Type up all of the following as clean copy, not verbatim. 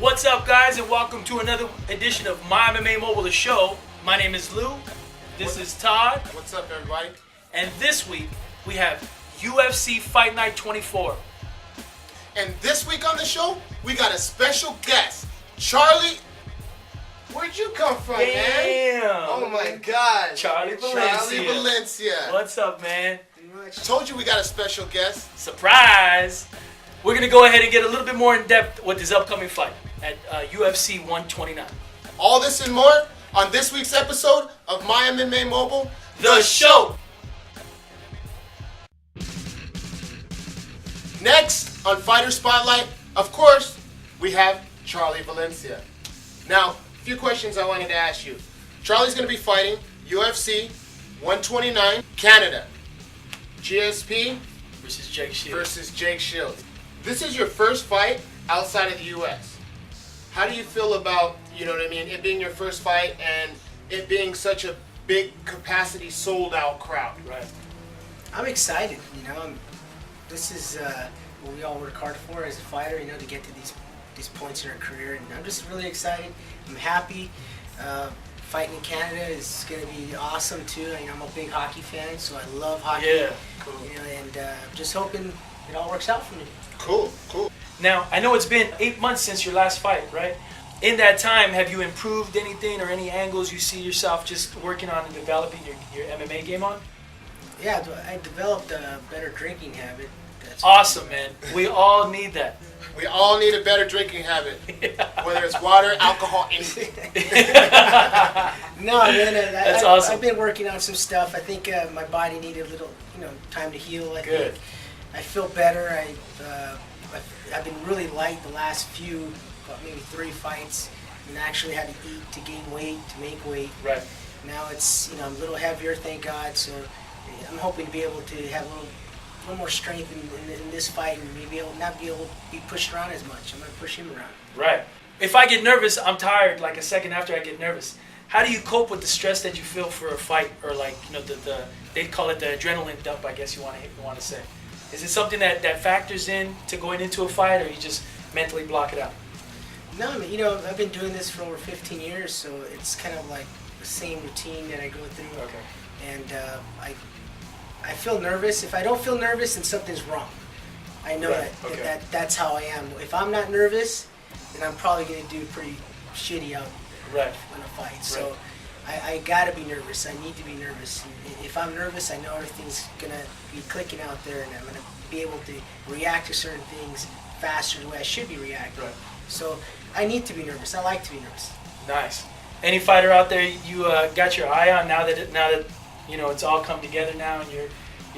What's up, guys, and welcome to another edition of My MMA Mobile, the show. My name is Lou. This is Todd. What's up, everybody? And this week, we have UFC Fight Night 24. And this week on the show, we got a special guest. Charlie, where'd you come from, man? Oh my God. Charlie Valencia. What's up, man? Told you we got a special guest. Surprise! We're going to go ahead and get a little bit more in depth with this upcoming fight at UFC 129. All this and more on this week's episode of My MMA Mobile, The Show. Next on Fighter Spotlight, of course, we have Charlie Valencia. Now, a few questions I wanted to ask you. Charlie's going to be fighting UFC 129 Canada. GSP versus Jake Shields. This is your first fight outside of the U.S. How do you feel about, it being your first fight and it being such a big capacity sold out crowd? Right. I'm excited, This is what we all work hard for as a fighter, to get to these points in our career. And I'm just really excited. I'm happy. Fighting in Canada is going to be awesome too. I'm a big hockey fan, so I love hockey. Yeah, cool. And just hoping it all works out for me. Cool. Now, I know it's been 8 months since your last fight, right? In that time, have you improved anything or any angles you see yourself just working on and developing your MMA game on? Yeah, I developed a better drinking habit. That's awesome, man. We all need that. We all need a better drinking habit, whether it's water, alcohol, anything. No, man, that's awesome. I've been working on some stuff. I think my body needed a little, time to heal. Good. I feel better. I've been really light the last few, maybe 3 fights, and I actually had to eat to gain weight, to make weight. Right. Now it's, I'm a little heavier, thank God. So I'm hoping to be able to have a little more strength in this fight and maybe not be able to be pushed around as much. I'm going to push him around. Right. If I get nervous, I'm tired like a second after I get nervous. How do you cope with the stress that you feel for a fight, or they call it the adrenaline dump, I guess you want to say? Is it something that factors in to going into a fight, or you just mentally block it out? No, I've been doing this for over 15 years, so it's kind of like the same routine that I go through. Okay. And I feel nervous. If I don't feel nervous, then something's wrong. I know that's how I am. If I'm not nervous, then I'm probably going to do pretty shitty out in a fight. Right. So I got to be nervous. I need to be nervous. And if I'm nervous, I know everything's going to be clicking out there, and I'm going to be able to react to certain things faster the way I should be reacting. Right. So I need to be nervous. I like to be nervous. Nice. Any fighter out there you got your eye on now that it's all come together now, and you're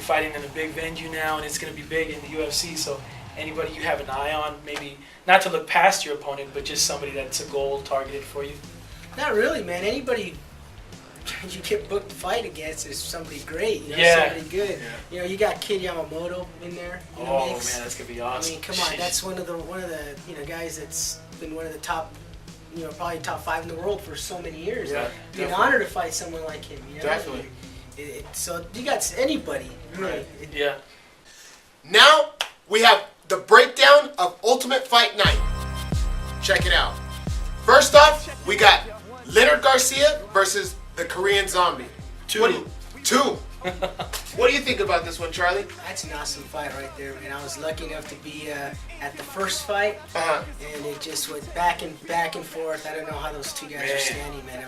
fighting in a big venue now, and it's going to be big in the UFC. So anybody you have an eye on, maybe not to look past your opponent, but just somebody that's a goal targeted for you? Not really, man. Anybody you get booked to fight against is somebody great, somebody good. Yeah. You got Kid Yamamoto in there. Man, that's gonna be awesome. Come on, that's one of the guys that's been one of the top, probably top 5 in the world for so many years. Yeah, it'd be an honor to fight someone like him. Definitely. So you got anybody, really. Yeah. Now we have the breakdown of Ultimate Fight Night. Check it out. First off, we got Leonard Garcia versus the Korean Zombie. Two. What do you think about this one, Charlie? That's an awesome fight right there, man. I was lucky enough to be at the first fight, and it just went back and forth. I don't know how those two guys are standing, man.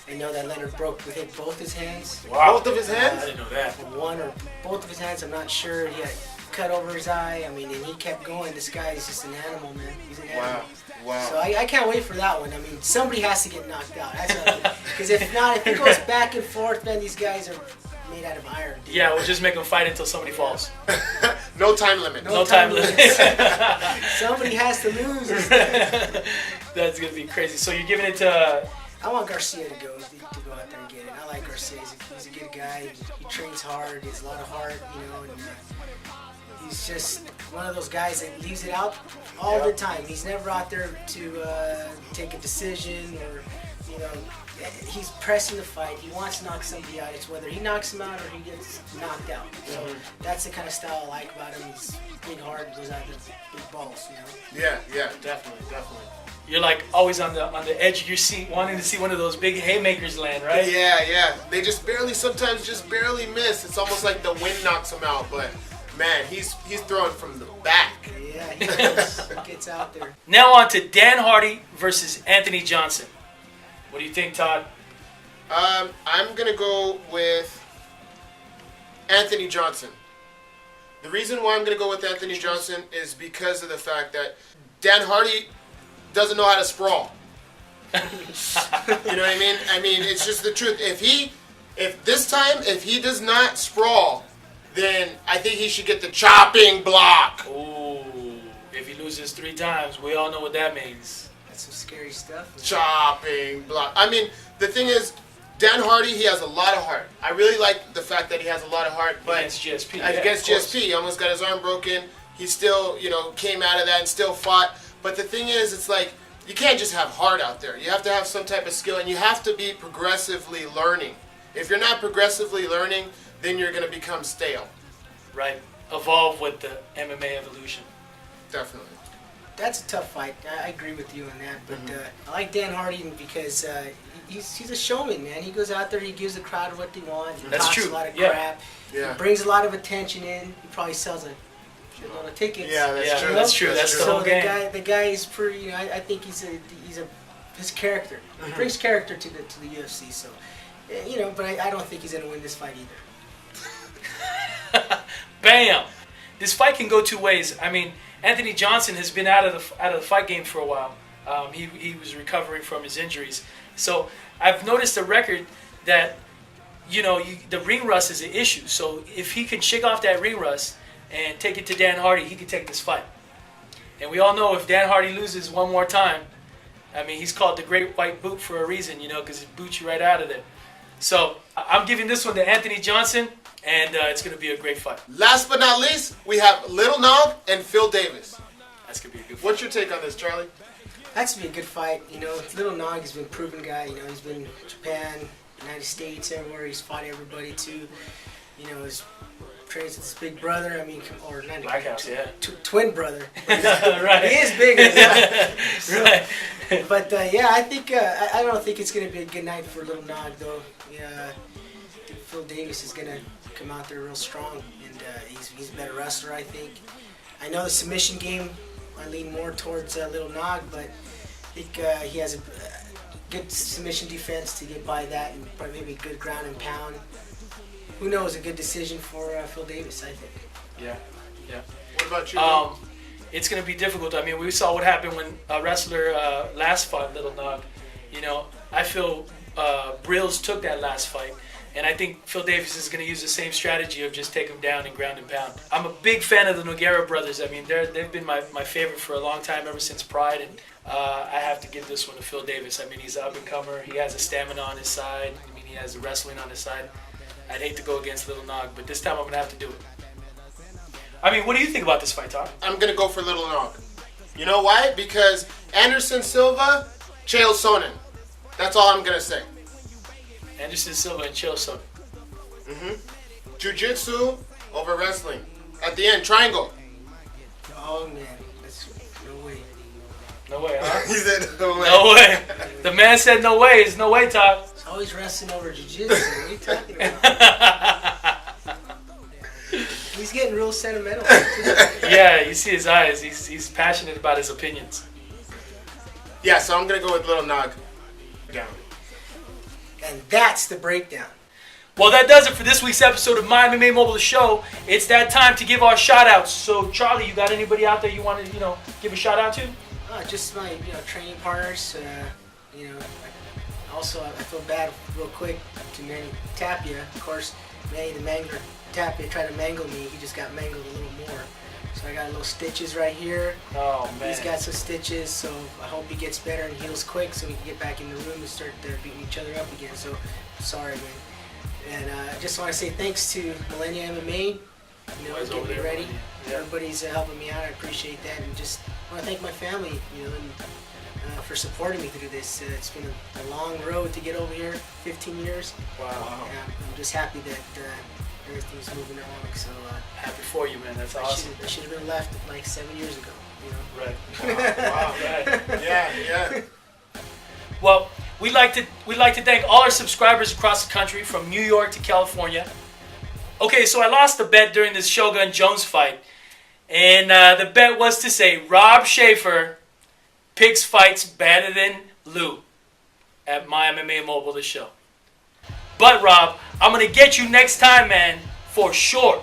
I know that Leonard hit both his hands. Wow. Both of his hands? I didn't know that. One or both of his hands, I'm not sure. He had cut over his eye. And he kept going. This guy is just an animal, man. He's an animal. Wow. So I can't wait for that one. Somebody has to get knocked out. Because if not, if it goes back and forth, man, these guys are made out of iron. Dude. Yeah, we'll just make them fight until somebody falls. No time limit. No time limit. Somebody has to lose. That's going to be crazy. So you're giving it to... I want Garcia to go out there and get it. I like Garcia. He's a good guy. He trains hard. He has a lot of heart, and he's just one of those guys that leaves it out all the time. He's never out there to take a decision or you know, he's pressing the fight. He wants to knock somebody out. It's whether he knocks him out or he gets knocked out. So that's the kind of style I like about him. He's big, hard, goes out with big balls, you know. Yeah, definitely. You're like always on the edge of your seat, wanting to see one of those big haymakers land, right? Yeah. They sometimes just barely miss. It's almost like the wind knocks him out, but man, he's throwing from the back. Yeah, he gets out there. Now on to Dan Hardy versus Anthony Johnson. What do you think, Todd? I'm gonna go with Anthony Johnson. The reason why I'm gonna go with Anthony Johnson is because of the fact that Dan Hardy doesn't know how to sprawl. You know what I mean? I mean, it's just the truth. If he does not sprawl, then I think he should get the chopping block. Ooh, if he loses 3 times, we all know what that means. That's some scary stuff, man. Chopping block. I mean, the thing is, Dan Hardy, he has a lot of heart. I really like the fact that he has a lot of heart. But Against GSP. Against GSP, he almost got his arm broken. He still, came out of that and still fought. But the thing is, it's like, you can't just have heart out there. You have to have some type of skill, and you have to be progressively learning. If you're not progressively learning, then you're going to become stale. Right. Evolve with the MMA evolution. Definitely. That's a tough fight. I agree with you on that. But I like Dan Hardy because he's a showman, man. He goes out there, he gives the crowd what they want. He That's talks true. a lot of crap. Yeah. He brings a lot of attention in. He probably sells a shitload of tickets. Yeah, that's true. That's true. That's the So whole the game. guy is pretty. I think he's his character. He brings character to the UFC. So, but I don't think he's gonna win this fight either. Bam! This fight can go 2 ways. I mean, Anthony Johnson has been out of the fight game for a while. He was recovering from his injuries. So I've noticed the record that the ring rust is an issue. So if he can shake off that ring rust and take it to Dan Hardy, he can take this fight. And we all know if Dan Hardy loses one more time, I mean, he's called the Great White Boot for a reason, because it boots you right out of there. So I'm giving this one to Anthony Johnson, and it's going to be a great fight. Last but not least, we have Little Nog and Phil Davis. That's going to be a good fight. What's your take on this, Charlie? That's gonna be a good fight. Little Nog has been a proven guy. He's been in Japan, United States, everywhere. He's fought everybody too. He's trains with his big brother. I mean, or not Black House, yeah. Twin brother. Right. He is bigger. Right. But I think I don't think it's gonna be a good night for Little Nog though. I think Phil Davis is gonna come out there real strong, and he's a better wrestler. I think. I know the submission game. I lean more towards Little Nog, but I think he has a good submission defense to get by that, and probably maybe a good ground and pound. Who knows? A good decision for Phil Davis, I think. Yeah. What about you? It's going to be difficult. I mean, we saw what happened when a wrestler last fought Little Nog. I feel Brills took that last fight. And I think Phil Davis is going to use the same strategy of just take him down and ground and pound. I'm a big fan of the Nogueira brothers. I mean, they've been my favorite for a long time, ever since Pride. And I have to give this one to Phil Davis. I mean, he's an up-and-comer. He has a stamina on his side. I mean, he has the wrestling on his side. I'd hate to go against Little Nog, but this time I'm going to have to do it. I mean, what do you think about this fight, Tom? I'm going to go for Little Nog. You know why? Because Anderson Silva, Chael Sonnen. That's all I'm going to say. Anderson Silva and Chael Sonnen. Jiu-jitsu over wrestling. At the end, triangle. Oh man, that's no way. No way, huh? He said no way. No way. The man said no way. It's no way, Todd. It's always wrestling over jiu-jitsu. What are you talking about? He's getting real sentimental. Yeah, you see his eyes. He's passionate about his opinions. Yeah, so I'm going to go with Little Nog. Down. And that's the breakdown. Well, that does it for this week's episode of My MMA Mobile Show. It's that time to give our shout-outs. So, Charlie, you got anybody out there you want to, give a shout-out to? Just my, training partners. Also, I feel bad real quick to Manny Tapia. Of course, Manny the Mangler Tapia tried to mangle me. He just got mangled a little more. So I got little stitches right here. Oh, man. He's got some stitches, so I hope he gets better and heals quick so we can get back in the room and start beating each other up again. So, sorry, man. And I just want to say thanks to Millennia MMA, getting me ready. Yeah. Everybody's helping me out. I appreciate that. And just want to thank my family, and for supporting me through this. It's been a long road to get over here, 15 years. Wow. I'm just happy that everything's moving along. So Happy for you, man. That's awesome. I should have been left like 7 years ago. You know. Right. Wow. Right. Yeah. Well, we'd like to thank all our subscribers across the country, from New York to California. Okay, so I lost the bet during this Shogun Jones fight, and the bet was to say Rob Schaefer picks fights better than Lou at My MMA Mobile, the show. But Rob, I'm gonna get you next time, man, for sure.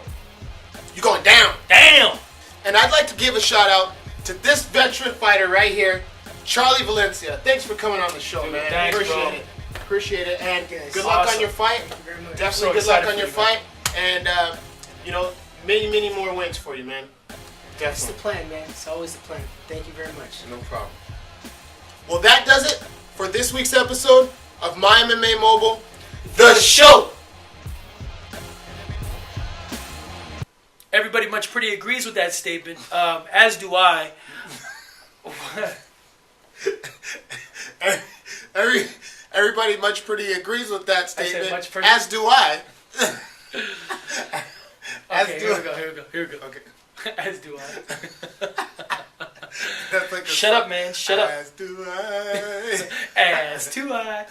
You're going down. Damn. And I'd like to give a shout out to this veteran fighter right here, Charlie Valencia. Thanks for coming on the show, Dude, man. thanks, Appreciate bro. it. Appreciate it. And Yes. good luck Awesome. on your fight. Thank you very much. Definitely So good luck excited on for your you, fight. And, many more wins for you, man. That's the Definitely. plan, man. It's always the plan. Thank you very much. No problem. Well, that does it for this week's episode of My MMA Mobile, the show. Everybody much pretty agrees with that statement, as do I. Everybody much pretty agrees with that statement, much pretty. as do I. Okay, here we go. Okay. As do I. That's like a Shut up, man. Shut up. As do I. As do I.